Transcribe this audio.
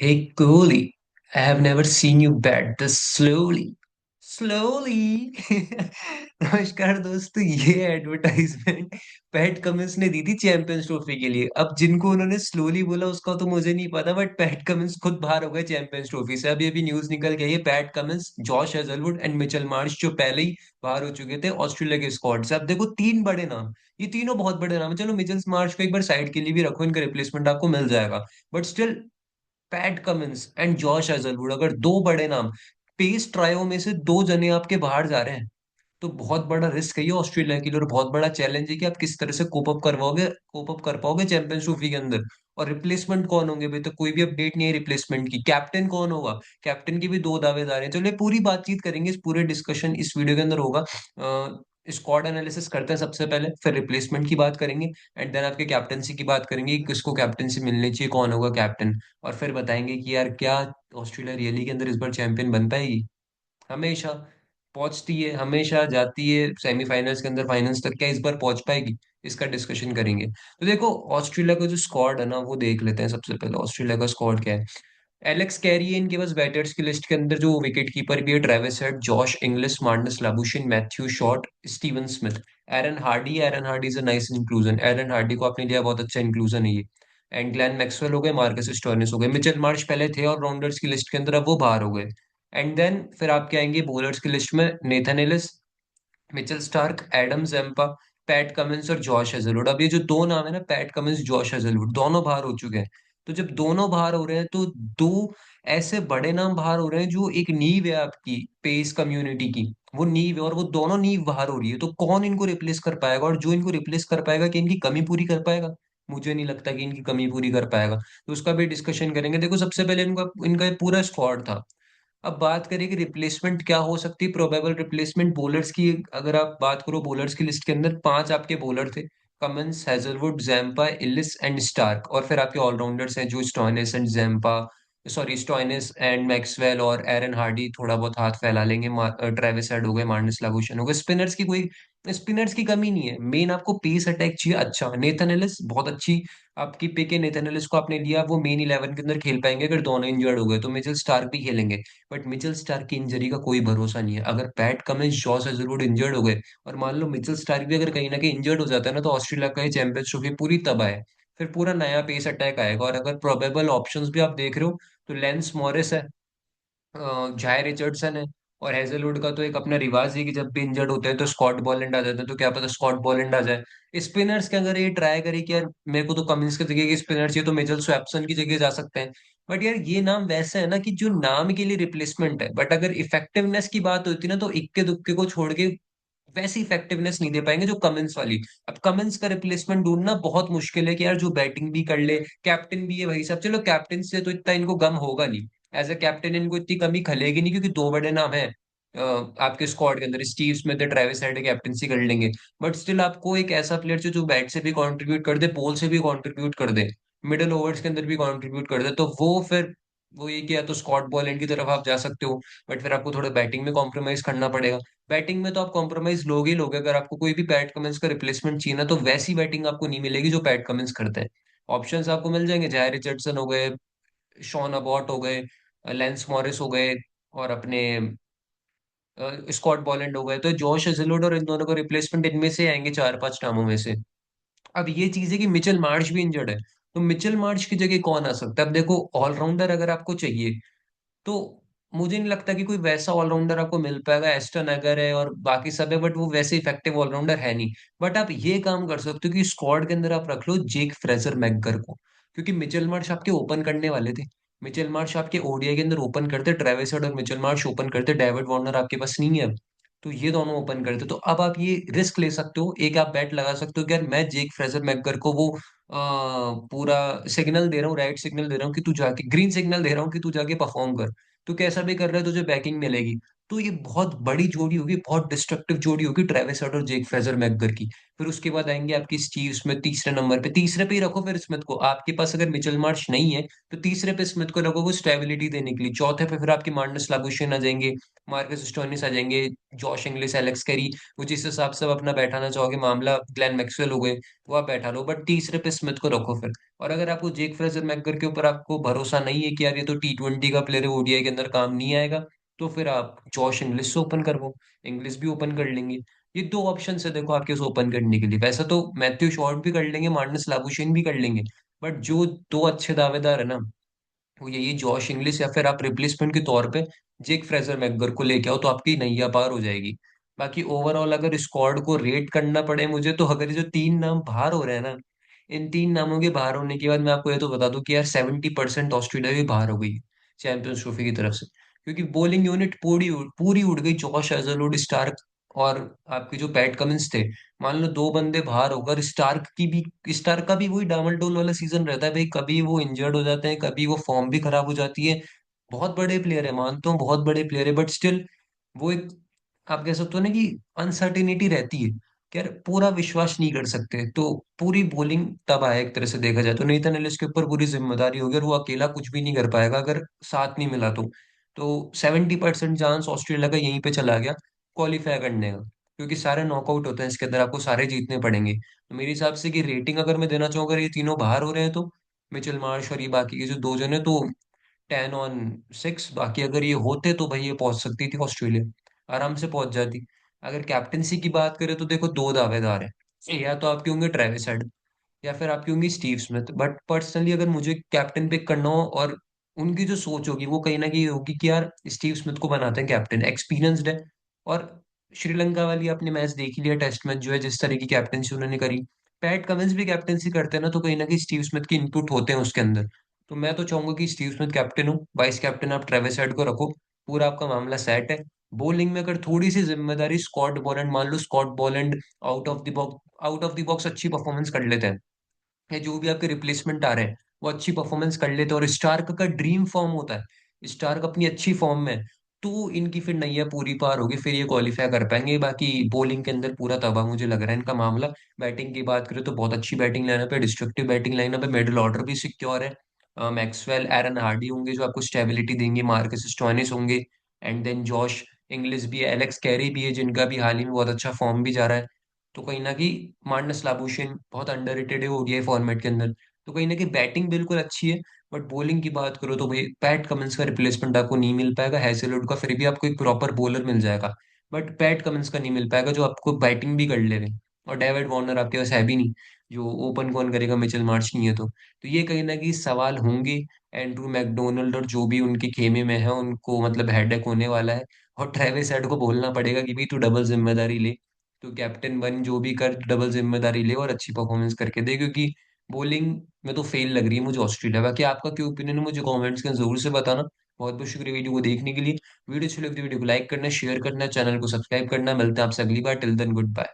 Hey Kohli, I have never seen you bat this slowly. Slowly. नमस्कार दोस्तों, ये advertisement PAT Cummins ने दी थी चैंपियंस ट्रॉफी के लिए। अब जिनको उन्होंने स्लोली बोला उसका तो मुझे नहीं पता, बट पैट कमिंस खुद बाहर हो गए चैंपियंस ट्रॉफी से। अभी अभी न्यूज निकल के आई है, PAT Cummins, Josh Hazlewood and Mitchell Marsh जो पहले ही बाहर हो चुके थे ऑस्ट्रेलिया के स्क्वाड से। अब देखो, तीन बड़े नाम, ये तीनों बहुत बड़े नाम है। चलो मिचेल मार्श को एक बार साइड के लिए भी रखो, इनका रिप्लेसमेंट आपको मिल जाएगा, but still PAT Cummins and Josh Hazlewood, अगर दो बड़े नाम पेस ट्रायो में से दो जने आपके बाहर जा रहे हैं, तो बहुत बड़ा रिस्क है ये ऑस्ट्रेलिया के लिए, और बहुत बड़ा चैलेंज है कि आप किस तरह से कोप अप कर पाओगे चैंपियंस ट्रॉफी के अंदर। और रिप्लेसमेंट कौन होंगे भाई, तो कोई भी अपडेट नहीं है रिप्लेसमेंट की। कैप्टन कौन होगा, कैप्टन की भी दो दावेदार हैं। चलिए पूरी बातचीत करेंगे, इस पूरे डिस्कशन इस वीडियो के अंदर होगा। स्क्वाड एनालिसिस करते हैं सबसे पहले, फिर रिप्लेसमेंट की बात करेंगे, एंड देन आपके कैप्टनसी की बात करेंगे कि किसको कैप्टनसी मिलनी चाहिए, कौन होगा कैप्टन। और फिर बताएंगे कि यार क्या ऑस्ट्रेलिया रियली के अंदर इस बार चैंपियन बन पाएगी। हमेशा पहुंचती है, हमेशा जाती है सेमीफाइनल्स के अंदर, फाइनल्स तक, क्या इस बार पहुंच पाएगी, इसका डिस्कशन करेंगे। तो देखो, ऑस्ट्रेलिया का जो स्क्वाड है ना, वो देख लेते हैं सबसे पहले। ऑस्ट्रेलिया का स्क्वाड क्या है? एलेक्स कैरी है इनके पास बैटर्स की लिस्ट के अंदर, जो विकेट कीपर भी है, Travis Head, Josh Inglis, Marnus Labuschagne, Matthew Short, Steven Smith. Aaron Hardie is a nice inclusion, Aaron Hardie को आपने लिया, बहुत अच्छा इंक्लूजन है ये। एंड ग्लेन मैक्सवेल हो गए, मार्कस स्टोइनिस हो गए, मिचेल मार्श पहले थे और राउंडर्स की लिस्ट के अंदर, अब वो बाहर हो गए। एंड देन फिर आपके आएंगे बॉलर्स की लिस्ट में, Nathan Ellis, Mitchell Starc, Adam Zampa, PAT Cummins और जॉश हेजलवुड। अब ये जो दो नाम है ना, पैट कमिंस, जॉश हेजलवुड, दोनों बाहर हो चुके हैं। तो जब दोनों बाहर हो रहे हैं, तो दो ऐसे बड़े नाम बाहर हो रहे हैं जो एक नींव है आपकी पेस कम्युनिटी की। वो नींव है, और वो दोनों नींव बाहर हो रही है, तो कौन इनको रिप्लेस कर पाएगा? और जो इनको रिप्लेस कर पाएगा, कि इनकी कमी पूरी कर पाएगा? मुझे नहीं लगता कि इनकी कमी पूरी कर पाएगा। तो उसका भी डिस्कशन करेंगे। देखो, सबसे पहले इनका इनका पूरा स्क्वाड था। अब बात करें कि रिप्लेसमेंट क्या हो सकती है, प्रोबेबल रिप्लेसमेंट बॉलर्स की। अगर आप बात करो बॉलर्स की लिस्ट के अंदर, पांच आपके बॉलर थे, Cummins, Hazlewood, Zampa, Ellis and Starc. और फिर आपके ऑलराउंडर्स हैं जो Stoinis and Zampa, sorry Stoinis and Maxwell और एरन हार्डी थोड़ा बहुत हाथ फैला लेंगे। ट्रेविस हेड हो गए, मार्नस लागुशन हो गए। स्पिनर्स की कमी नहीं है, मेन आपको पेस अटैक चाहिए। अच्छा, नेथन एलिस बहुत अच्छी आपकी पिक है। नेथन एलिस को आपने लिया, वो मेन 11 के अंदर खेल पाएंगे। अगर दोनों इंजर्ड हो गए तो मिचेल स्टार्क भी खेलेंगे, बट मिचेल स्टार्क की इंजरी का कोई भरोसा नहीं है। अगर PAT Cummins, Josh Hazlewood injured हो गए, और मान लो मिचेल स्टार्क भी अगर कहीं ना कहीं इंजर्ड हो जाता है ना, तो ऑस्ट्रेलिया का ये चैंपियंस ट्रॉफी पूरी तबाह है। फिर पूरा नया पेस अटैक आएगा। और अगर प्रोबेबल ऑप्शंस भी आप देख रहे हो, तो लेंस मॉरिस है, जाय रिचर्डसन है, और हेजलवुड का तो एक अपना रिवाज है कि जब भी इंजर्ड होते हैं तो स्कॉट बॉलैंड आ जाते हैं, तो क्या पता स्कॉट बॉलैंड आ जाए। स्पिनर्स के अगर ये ट्राई करे कि यार मेरे को तो कमिंस की जगह के स्पिनर चाहिए, तो मिचेल स्वैप्सन की जगह जा सकते हैं। बट यार ये नाम वैसे है ना कि जो नाम के लिए रिप्लेसमेंट है, बट अगर इफेक्टिवनेस की बात होती है ना, तो इक्के दुक्के को छोड़ के वैसी इफेक्टिवनेस नहीं दे पाएंगे जो कमिंस वाली। अब कमिंस का रिप्लेसमेंट ढूंढना बहुत मुश्किल है, कि यार जो बैटिंग भी कर ले, कैप्टन भी है भाई साहब। चलो कैप्टन से तो इतना इनको गम होगा नहीं, एज ए कैप्टन इनको इतनी कमी खलेगी नहीं, क्योंकि दो बड़े नाम हैं आपके स्क्वाड के अंदर, स्टीव स्मिथ है, ट्रेविस हेड है, कैप्टनसी कर लेंगे। बट स्टिल आपको एक ऐसा प्लेयर चाहिए जो बैट से भी कंट्रीब्यूट कर दे, बॉल से भी कंट्रीब्यूट कर दे, मिडल ओवर्स के अंदर भी कंट्रीब्यूट कर दे। तो वो फिर वो ये कि या तो स्कॉट बॉलैंड की तरफ आप जा सकते हो, बट फिर आपको थोड़ा बैटिंग में कॉम्प्रोमाइज करना पड़ेगा। बैटिंग में तो आप कॉम्प्रोमाइज लोगे ही लोगे। अगर आपको कोई भी पैट कमिंस का रिप्लेसमेंट चाहिए ना, तो वैसी बैटिंग आपको नहीं मिलेगी जो पैट कमिंस करते हैं। ऑप्शंस आपको मिल जाएंगे, जाय रिचर्डसन हो गए, शॉन अबॉट हो गए, लेंस मॉरिस हो गए, और अपने स्कॉट बॉलैंड हो गए। तो जॉश हेजलवुड और इन दोनों का रिप्लेसमेंट इनमें से आएंगे, चार पांच नामों में से। अब ये चीज है कि मिचेल मार्श भी इंजर्ड है, तो मिचेल मार्श की जगह कौन आ सकता है? अब देखो, ऑलराउंडर अगर आपको चाहिए, तो मुझे नहीं लगता कि कोई वैसा ऑलराउंडर आपको मिल पाएगा। एस्टन अगर है और बाकी सब है, बट वो वैसे इफेक्टिव ऑलराउंडर है नहीं। बट आप ये काम कर सकते हो कि स्क्वाड के अंदर आप रख लो जेक फ्रेजर मैकगर को, क्योंकि मिचेल मार्श आपके ओपन करने वाले थे। मिचेल मार्श आपके ओडीआई के अंदर ओपन करते, ट्रेविस हेड और मिचेल मार्श ओपन करते, डेविड वार्नर आपके पास नहीं है अब, तो ये दोनों ओपन करते। तो अब आप ये रिस्क ले सकते हो, एक आप बैट लगा सकते हो कि यार मैं जेक फ्रेजर मैकगर को वो पूरा सिग्नल दे रहा हूँ, राइट सिग्नल दे रहा हूँ कि तू जाके, ग्रीन सिग्नल दे रहा हूँ कि तू जाके परफॉर्म कर। तू कैसा भी कर रहा है, तुझे बैकिंग मिलेगी। तो ये बहुत बड़ी जोड़ी होगी, बहुत डिस्ट्रक्टिव जोड़ी होगी ट्रेविस हेड और जेक फ्रेजर मैकगर की। फिर उसके बाद आएंगे आपकी स्टीव स्मिथ तीसरे नंबर पे, तीसरे पे ही रखो फिर स्मिथ को। आपके पास अगर मिचेल मार्श नहीं है तो तीसरे पे स्मिथ को रखो, वो स्टेबिलिटी देने के लिए। चौथे पे फिर आपके मार्नस लाबुशेन आ जाएंगे, मार्कस स्टोइनिस आ जाएंगे, जॉश इंग्लिस, एलेक्स कैरी, वो जिस हिसाब से आप अपना बैठाना चाहोगे मामला, ग्लेन मैक्सवेल हो गए, वो आप बैठा लो, बट तीसरे पे स्मिथ को रखो फिर। और अगर आपको जेक फ्रेजर मैकगर के ऊपर आपको भरोसा नहीं है कि यार ये तो T20 का प्लेयर है, ओडीआई के अंदर काम नहीं आएगा, तो फिर आप जॉश इंग्लिश से ओपन करवो, इंग्लिश भी ओपन कर लेंगे। ये दो ऑप्शन है देखो आपके उसे ओपन करने के लिए। वैसे तो मैथ्यू शॉर्ट भी कर लेंगे, मार्नस लाबुशेन भी कर लेंगे, बट जो दो अच्छे दावेदार है ना, वो यही जॉश इंग्लिश, या फिर आप रिप्लेसमेंट के तौर पे जेक फ्रेजर मैकगर को लेके आओ, तो आपकी नैया पार हो जाएगी। बाकी ओवरऑल अगर स्क्वाड को रेट करना पड़े मुझे, तो अगर ये जो तीन नाम बाहर हो रहे हैं ना, इन तीन नामों के बाहर होने के बाद मैं आपको ये तो बता दूं कि यार 70% ऑस्ट्रेलिया भी बाहर हो गई चैंपियंस ट्रॉफी की तरफ से। क्योंकि बॉलिंग यूनिट पूरी पूरी उड़ गई, जॉश हेजलवुड, स्टार्क और आपके जो पैट कमिंस थे। मान लो दो बंदे बाहर होकर, स्टार्क का भी वही डामाडोल वाला सीजन रहता है भाई, कभी वो इंजर्ड हो जाते हैं, कभी वो फॉर्म भी खराब हो जाती है। बहुत बड़े प्लेयर है, मानता हूँ बहुत बड़े प्लेयर है, बट स्टिल वो एक, आप कह सकते हो ना कि अनसर्टेनिटी रहती है कि यार पूरा विश्वास नहीं कर सकते। तो पूरी बॉलिंग तब आए एक तरह से देखा जाए तो, नेथन एलिस के ऊपर पूरी जिम्मेदारी होगी, और वो अकेला कुछ भी नहीं कर पाएगा अगर साथ नहीं मिला तो 70% चांस ऑस्ट्रेलिया का यहीं पे चला गया क्वालिफाई करने का, क्योंकि सारे नॉकआउट होते हैं इसके अंदर, आपको सारे जीतने पड़ेंगे। तो मेरे हिसाब से कि रेटिंग अगर मैं देना चाहूँ, अगर ये तीनों बाहर हो रहे हैं तो मिचेल मार्श और ये बाकी के जो दो जन है, तो 10/6। बाकी अगर ये होते तो भाई ये पहुंच सकती थी ऑस्ट्रेलिया, आराम से पहुंच जाती। अगर कैप्टनसी की बात करें तो देखो दो दावेदार हैं, या तो आपके होंगे ट्रेविस हेड या फिर आपकी होंगी स्टीव स्मिथ। बट पर्सनली अगर मुझे कैप्टन पिक करना हो, और उनकी जो सोच होगी वो कहीं ना कहीं होगी कि यार स्टीव स्मिथ को बनाते हैं कैप्टन, एक्सपीरियंसड है। और श्रीलंका वाली आपने मैच देख ही लिया, टेस्ट मैच जो है, जिस तरह की कैप्टनसी उन्होंने करी। पैट कमिंस भी कैप्टनसी करते हैं ना, तो कहीं ना कहीं स्टीव स्मिथ की इनपुट होते हैं उसके अंदर। तो मैं तो चाहूंगा कि स्टीव स्मिथ कैप्टन हो, वाइस कैप्टन आप ट्रेविस हेड को रखो, पूरा आपका मामला सेट है। बॉलिंग में अगर थोड़ी सी जिम्मेदारी स्कॉट बोलैंड, मान लो Scott Boland out of the box अच्छी परफॉर्मेंस कर लेते हैं, या जो भी आपके रिप्लेसमेंट आ रहे हैं वो अच्छी परफॉर्मेंस कर लेते हैं, और स्टार्क का ड्रीम फॉर्म होता है, स्टार्क अपनी अच्छी फॉर्म में है, तो इनकी फिर नैया पूरी पार होगी, फिर ये क्वालिफाई कर पाएंगे। बाकी बॉलिंग के अंदर पूरा तबाह मुझे लग रहा है इनका मामला। बैटिंग की बात करें तो बहुत अच्छी बैटिंग लाइनअप है, डिस्ट्रक्टिव बैटिंग लाइनअप है, मिडिल ऑर्डर भी सिक्योर है। मैक्सवेल, एरन हार्डी होंगे जो आपको स्टेबिलिटी देंगे, मार्कस स्टोइनिस होंगे, एंड देन जॉश इंग्लिश भी है, एलेक्स कैरी भी है, जिनका भी हाल ही में बहुत अच्छा फॉर्म भी जा रहा है। तो कहीं ना कहीं मार्नस लाबुशेन बहुत अंडररेटेड है ओडीआई फॉर्मेट के अंदर। तो कहीं ना कहीं बैटिंग बिल्कुल अच्छी है, बट बॉलिंग की बात करो तो भाई पैट कमिंस का रिप्लेसमेंट आपको नहीं मिल पाएगा, हैजलवुड का फिर भी आपको एक प्रॉपर बॉलर मिल जाएगा, बट पैट कमिंस का नहीं मिल पाएगा जो आपको बैटिंग भी कर लेवे। और डेविड वार्नर आपके पास है भी नहीं, जो ओपन कौन करेगा, मिचेल मार्श नहीं है तो ये कहीं ना कहीं सवाल होंगे। एंड्रू मैकडोनल्ड और जो भी उनके खेमे में है उनको मतलब हेडेक होने वाला है। और ट्रेविस हेड को बोलना पड़ेगा कि भाई तू डबल जिम्मेदारी ले, तो कैप्टन बन, जो भी कर डबल जिम्मेदारी ले और अच्छी परफॉर्मेंस करके दे, क्योंकि बॉलिंग में तो फेल लग रही है मुझे ऑस्ट्रेलिया। बाकी आपका क्या ओपिनियन है मुझे कमेंट्स में जरूर से बताना। बहुत बहुत शुक्रिया वीडियो को देखने के लिए। वीडियो अच्छी लगी तो वीडियो को लाइक करना, शेयर करना, चैनल को सब्सक्राइब करना। मिलते हैं आपसे अगली बार, टिल देन गुड बाय।